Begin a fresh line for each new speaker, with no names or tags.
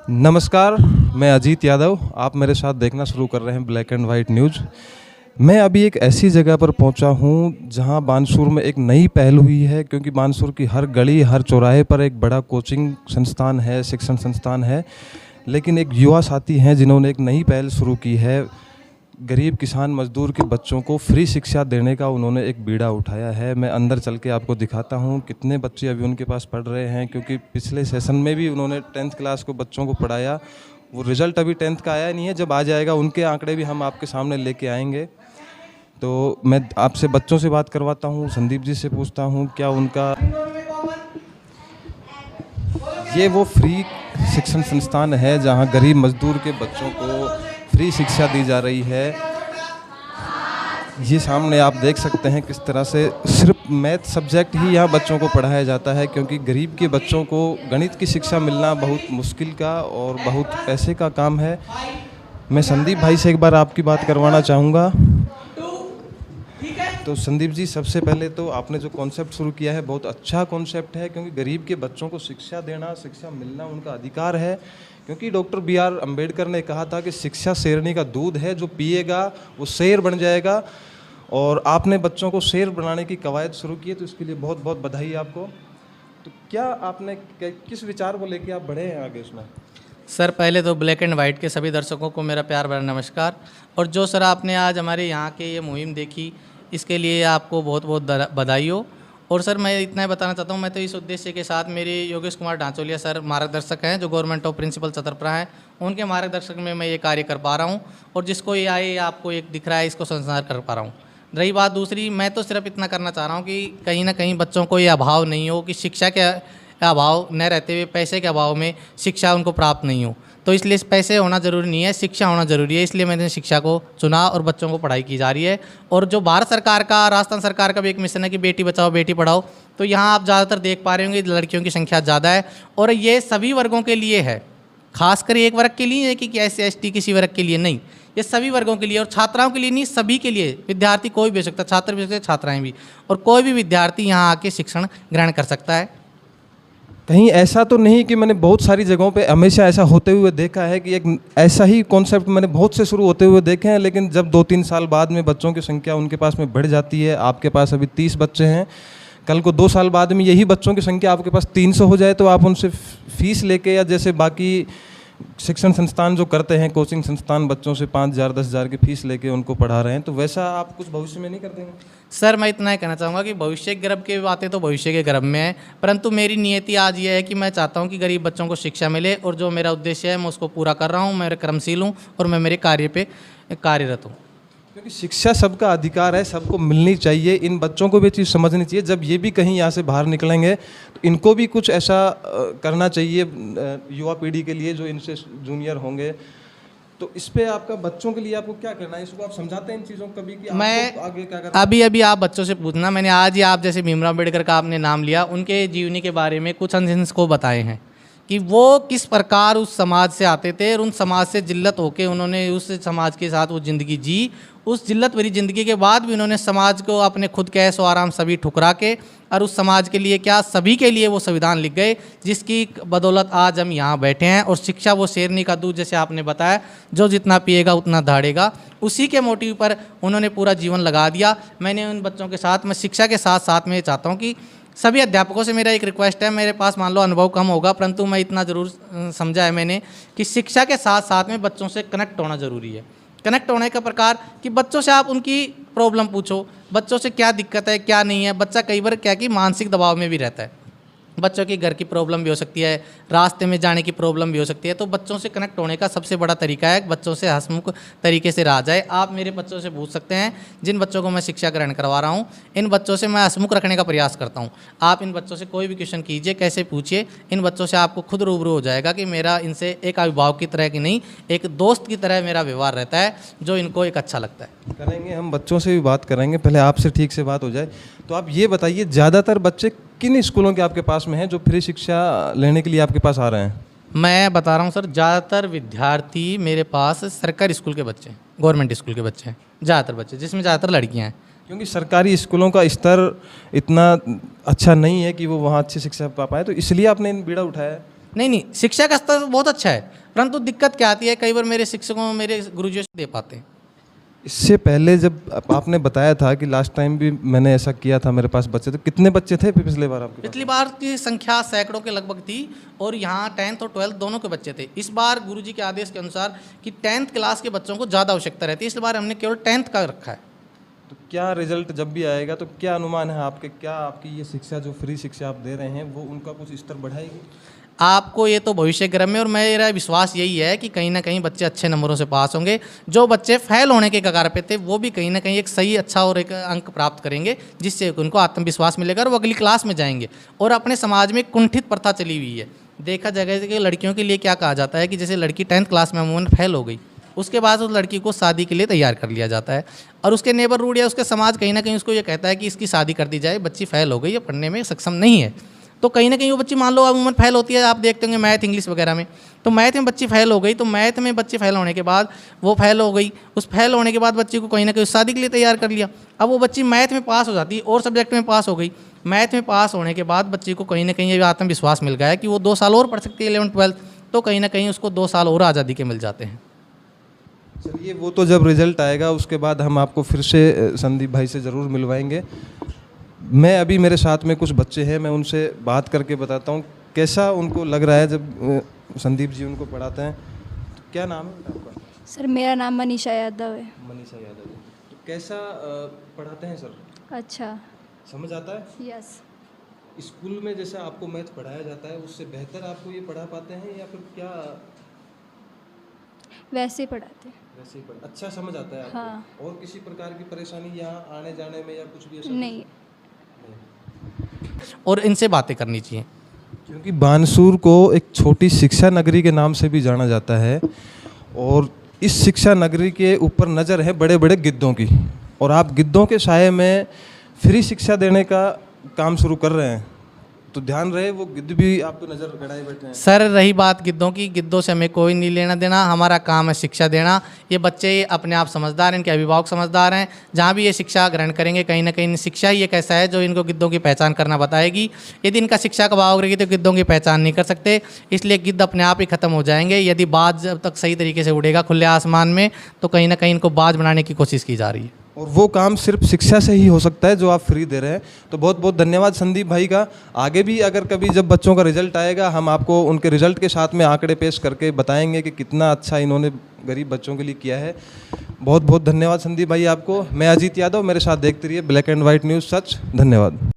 नमस्कार, मैं अजीत यादव। आप मेरे साथ देखना शुरू कर रहे हैं ब्लैक एंड वाइट न्यूज़। मैं अभी एक ऐसी जगह पर पहुंचा हूं जहां बानसूर में एक नई पहल हुई है, क्योंकि बानसूर की हर गली, हर चौराहे पर एक बड़ा कोचिंग संस्थान है, शिक्षण संस्थान है। लेकिन एक युवा साथी हैं जिन्होंने एक नई पहल शुरू की है। गरीब किसान मजदूर के बच्चों को फ्री शिक्षा देने का उन्होंने एक बीड़ा उठाया है। मैं अंदर चल के आपको दिखाता हूँ कितने बच्चे अभी उनके पास पढ़ रहे हैं, क्योंकि पिछले सेशन में भी उन्होंने 10th क्लास को बच्चों को पढ़ाया। वो रिज़ल्ट अभी 10th का आया नहीं है, जब आ जाएगा उनके आंकड़े भी हम आपके सामने लेके आएंगे। तो मैं आपसे बच्चों से बात करवाता हूँ, संदीप जी से पूछता हूँ क्या उनका ये वो फ्री शिक्षण संस्थान है जहाँ गरीब मजदूर के बच्चों को फ्री शिक्षा दी जा रही है। ये सामने आप देख सकते हैं किस तरह से सिर्फ मैथ सब्जेक्ट ही यहाँ बच्चों को पढ़ाया जाता है, क्योंकि गरीब के बच्चों को गणित की शिक्षा मिलना बहुत मुश्किल का और बहुत पैसे का काम है। मैं संदीप भाई से एक बार आपकी बात करवाना चाहूँगा। तो संदीप जी, सबसे पहले तो आपने जो कॉन्सेप्ट शुरू किया है बहुत अच्छा कॉन्सेप्ट है, क्योंकि गरीब के बच्चों को शिक्षा देना, शिक्षा मिलना उनका अधिकार है। क्योंकि डॉक्टर B.R. अम्बेडकर ने कहा था कि शिक्षा शेरनी का दूध है, जो पिएगा वो शेर बन जाएगा। और आपने बच्चों को शेर बनाने की कवायद शुरू की है, तो इसके लिए बहुत बहुत बधाई आपको। तो क्या आपने किस विचार को लेकर आप बढ़े हैं आगे उसमें?
सर, पहले तो ब्लैक एंड वाइट के सभी दर्शकों को मेरा प्यार भरा नमस्कार। और जो सर आपने आज हमारे यहाँ के ये मुहिम देखी, इसके लिए आपको बहुत बहुत बधाई हो। और सर, मैं इतना ही बताना चाहता हूँ, मैं तो इस उद्देश्य के साथ मेरे योगेश कुमार ढांचोलिया सर मार्गदर्शक हैं, जो गवर्नमेंट ऑफ प्रिंसिपल छतरपुरा हैं, उनके मार्गदर्शक में मैं ये कार्य कर पा रहा हूँ। और जिसको ये आए आपको एक दिख रहा है, इसको संसार कर पा रहा हूँ। रही बात दूसरी, मैं तो सिर्फ इतना करना चाह रहा हूँ कि कहीं ना कहीं बच्चों को ये अभाव नहीं हो कि शिक्षा के अभाव न रहते हुए पैसे के अभाव में शिक्षा उनको प्राप्त नहीं हो। तो इसलिए पैसे होना ज़रूरी नहीं है, शिक्षा होना ज़रूरी है। इसलिए मैंने शिक्षा को चुना और बच्चों को पढ़ाई की जा रही है। और जो भारत सरकार का, राजस्थान सरकार का भी एक मिशन है कि बेटी बचाओ बेटी पढ़ाओ, तो यहाँ आप ज़्यादातर देख पा रहे होंगे लड़कियों की संख्या ज़्यादा है। और ये सभी वर्गों के लिए है, खासकर एक वर्ग के लिए है कि SC/ST किसी वर्ग के लिए नहीं, ये सभी वर्गों के लिए। और छात्राओं के लिए नहीं, सभी के लिए। विद्यार्थी कोई भी हो सकता है, छात्र भी हो सकते हैं, छात्राएँ भी। और कोई भी विद्यार्थी यहाँ आके शिक्षण ग्रहण कर सकता है।
कहीं ऐसा तो नहीं कि मैंने बहुत सारी जगहों पे हमेशा ऐसा होते हुए देखा है कि एक ऐसा ही कॉन्सेप्ट मैंने बहुत से शुरू होते हुए देखे हैं, लेकिन जब 2-3 साल बाद में बच्चों की संख्या उनके पास में बढ़ जाती है। आपके पास अभी 30 बच्चे हैं, कल को 2 साल बाद में यही बच्चों की संख्या आपके पास 300 हो जाए, तो आप उनसे फीस लेके, या जैसे बाकी शिक्षण संस्थान जो करते हैं, कोचिंग संस्थान बच्चों से 5,000 10,000 की फीस लेके उनको पढ़ा रहे हैं, तो वैसा आप कुछ भविष्य में नहीं कर देंगे?
सर, मैं इतना ही कहना चाहूँगा कि भविष्य के गर्भ की बातें तो भविष्य के गर्भ में है, परंतु मेरी नियति आज ये है कि मैं चाहता हूँ कि गरीब बच्चों को शिक्षा मिले। और जो मेरा उद्देश्य है मैं उसको पूरा कर रहा हूँ। मैं कर्मशील हूँ और मैं मेरे कार्य पे कार्यरत हूँ।
क्योंकि शिक्षा सबका अधिकार है, सबको मिलनी चाहिए। इन बच्चों को भी चीज़ समझनी चाहिए। जब ये भी कहीं यहाँ से बाहर निकलेंगे तो इनको भी कुछ ऐसा करना चाहिए युवा पीढ़ी के लिए जो इनसे जूनियर होंगे। तो इस पे आपका बच्चों के लिए आपको क्या करना है? इसको आप समझाते हैं इन चीज़ों को कभी कि
मैं
आगे क्या करना?
अभी आप बच्चों से पूछना, मैंने आज ही आप जैसे भीमराव अम्बेडकर का आपने नाम लिया, उनके जीवनी के बारे में कुछ अंश को बताए हैं कि वो किस प्रकार उस समाज से आते थे और उन समाज से जिल्लत होके उन्होंने उस समाज के साथ वो ज़िंदगी जी। उस जिल्लत भरी ज़िंदगी के बाद भी उन्होंने समाज को अपने खुद के ऐशो आराम सभी ठुकरा के और उस समाज के लिए क्या, सभी के लिए वो संविधान लिख गए, जिसकी बदौलत आज हम यहाँ बैठे हैं। और शिक्षा वो शेरनी का दूध, जैसे आपने बताया, जो जितना पिएगा उतना दहाड़ेगा, उसी के मोटिव पर उन्होंने पूरा जीवन लगा दिया। मैंने उन बच्चों के साथ, मैं शिक्षा के साथ साथ में चाहता हूँ कि सभी अध्यापकों से मेरा एक रिक्वेस्ट है, मेरे पास मान लो अनुभव कम होगा, परंतु मैं इतना ज़रूर समझा है मैंने कि शिक्षा के साथ साथ में बच्चों से कनेक्ट होना ज़रूरी है। कनेक्ट होने का प्रकार कि बच्चों से आप उनकी प्रॉब्लम पूछो, बच्चों से क्या दिक्कत है क्या नहीं है। बच्चा कई बार क्या कि मानसिक दबाव में भी रहता है, बच्चों की घर की प्रॉब्लम भी हो सकती है, रास्ते में जाने की प्रॉब्लम भी हो सकती है। तो बच्चों से कनेक्ट होने का सबसे बड़ा तरीका है बच्चों से हंसमुख तरीके से रहा जाए। आप मेरे बच्चों से पूछ सकते हैं, जिन बच्चों को मैं शिक्षा ग्रहण करवा रहा हूँ, इन बच्चों से मैं हंसमुख रखने का प्रयास करता हूँ। आप इन बच्चों से कोई भी क्वेश्चन कीजिए, कैसे पूछिए, इन बच्चों से आपको खुद रूबरू हो जाएगा कि मेरा इनसे एक अभिभावक की तरह की नहीं, एक दोस्त की तरह मेरा व्यवहार रहता है, जो इनको एक अच्छा लगता है।
करेंगे, हम बच्चों से भी बात करेंगे, पहले आपसे ठीक से बात हो जाए। तो आप ये बताइए, ज़्यादातर बच्चे किन स्कूलों के आपके पास में हैं जो फ्री शिक्षा लेने के लिए आपके पास आ रहे हैं?
मैं बता रहा हूँ सर, ज़्यादातर विद्यार्थी मेरे पास सरकारी स्कूल के बच्चे हैं, गवर्नमेंट स्कूल के बच्चे हैं, ज़्यादातर बच्चे, जिसमें ज़्यादातर लड़कियाँ हैं।
क्योंकि सरकारी स्कूलों का स्तर इतना अच्छा नहीं है कि वो वहाँ अच्छी शिक्षा पा पाए, तो इसलिए आपने इन बीड़ा उठाया है।
नहीं नहीं, शिक्षा का स्तर बहुत अच्छा है, परंतु दिक्कत क्या आती है, कई बार मेरे शिक्षकों मेरे गुरुजियों से दे पाते हैं।
इससे पहले जब आपने बताया था कि लास्ट टाइम भी मैंने ऐसा किया था, मेरे पास बच्चे, तो कितने बच्चे थे पिछले बार आपके पास?
पिछली बार की संख्या सैकड़ों के लगभग थी और यहाँ 10th और 12th दोनों के बच्चे थे। इस बार गुरुजी के आदेश के अनुसार कि 10th क्लास के बच्चों को ज़्यादा आवश्यकता रहती है, इस बार हमने केवल 10th का रखा है।
तो क्या रिजल्ट जब भी आएगा तो क्या अनुमान है आपके, क्या आपकी ये शिक्षा जो फ्री शिक्षा आप दे रहे हैं वो उनका कुछ स्तर बढ़ाएगी?
आपको ये तो भविष्य ग्रह में, और मेरा विश्वास यही है कि कहीं ना कहीं बच्चे अच्छे नंबरों से पास होंगे। जो बच्चे फेल होने के कगार पे थे वो भी कहीं ना कहीं एक सही अच्छा और एक अंक प्राप्त करेंगे, जिससे उनको आत्मविश्वास मिलेगा और वो अगली क्लास में जाएंगे। और अपने समाज में एक कुंठित प्रथा चली हुई है, देखा जाएगा कि लड़कियों के लिए क्या कहा जाता है कि जैसे लड़की 10th क्लास में अमूमन फेल हो गई, उसके बाद उस लड़की को शादी के लिए तैयार कर लिया जाता है और उसके नेबरहुड या उसके समाज कहीं ना कहीं उसको ये कहता है कि इसकी शादी कर दी जाए, बच्ची फेल हो गई या पढ़ने में सक्षम नहीं है। तो कहीं ना कहीं वो बच्ची मान लो अमूमन फेल होती है, आप देखते होंगे मैथ इंग्लिश वगैरह में, तो मैथ में बच्ची फेल हो गई, तो मैथ में बच्ची फेल होने के बाद वो फेल हो गई, उस फेल होने के बाद बच्ची को कहीं ना कहीं शादी के लिए तैयार कर लिया। अब वो बच्ची मैथ में पास हो जाती है और सब्जेक्ट में पास हो गई, मैथ में पास होने के बाद बच्ची को कहीं ना कहीं ये आत्मविश्वास मिल गया है कि वो 2 साल और पढ़ सकती है 11th 12th, तो कहीं ना कहीं उसको 2 साल और आज़ादी के मिल जाते हैं।
चलिए, वो तो जब रिजल्ट आएगा उसके बाद हम आपको फिर से संदीप भाई से ज़रूर मिलवाएंगे। मैं अभी, मेरे साथ में कुछ बच्चे हैं, मैं उनसे बात करके बताता हूँ कैसा उनको लग रहा है जब संदीप जी उनको पढ़ाते हैं। तो क्या नाम है बेटा आपका?
सर मेरा नाम मनीषा यादव है।
मनीषा यादव जी। तो कैसा पढ़ाते हैं सर?
अच्छा।
समझ आता है?
यस।
स्कूल में जैसा आपको मैथ पढ़ाया जाता है उससे बेहतर आपको ये पढ़ा पाते हैं या फिर क्या
वैसे ही पढ़ाते हैं।
वैसे ही अच्छा समझ आता है आपको?
हाँ।
और किसी प्रकार की परेशानी यहाँ आने जाने में या कुछ भी ऐसा?
नहीं।
और इनसे बातें करनी चाहिए,
क्योंकि बानसूर को एक छोटी शिक्षा नगरी के नाम से भी जाना जाता है और इस शिक्षा नगरी के ऊपर नज़र है बड़े बड़े गिद्धों की, और आप गिद्धों के साये में फ्री शिक्षा देने का काम शुरू कर रहे हैं, तो ध्यान रहे वो गिद्ध भी आपको नज़र गड़ाए बैठे हैं।
सर रही बात गिद्धों की, गिद्धों से हमें कोई नहीं लेना देना, हमारा काम है शिक्षा देना। ये बच्चे अपने आप समझदार हैं, इनके अभिभावक समझदार हैं, जहाँ भी ये शिक्षा ग्रहण करेंगे कहीं ना कहीं शिक्षा ही एक ऐसा है जो इनको गिद्धों की पहचान करना बताएगी। यदि इनका शिक्षा का अभाव रहेगी तो गिद्धों की पहचान नहीं कर सकते, इसलिए गिद्ध अपने आप ही खत्म हो जाएंगे। यदि बाज जब तक सही तरीके से उड़ेगा खुले आसमान में, तो कहीं ना कहीं इनको बाज बनाने की कोशिश की जा रही है,
और वो काम सिर्फ शिक्षा से ही हो सकता है जो आप फ्री दे रहे हैं। तो बहुत बहुत धन्यवाद संदीप भाई का। आगे भी अगर कभी जब बच्चों का रिजल्ट आएगा हम आपको उनके रिजल्ट के साथ में आंकड़े पेश करके बताएंगे कि कितना अच्छा इन्होंने गरीब बच्चों के लिए किया है। बहुत बहुत धन्यवाद संदीप भाई आपको। मैं अजीत यादव, मेरे साथ देखते रहिए ब्लैक एंड वाइट न्यूज़ सच। धन्यवाद।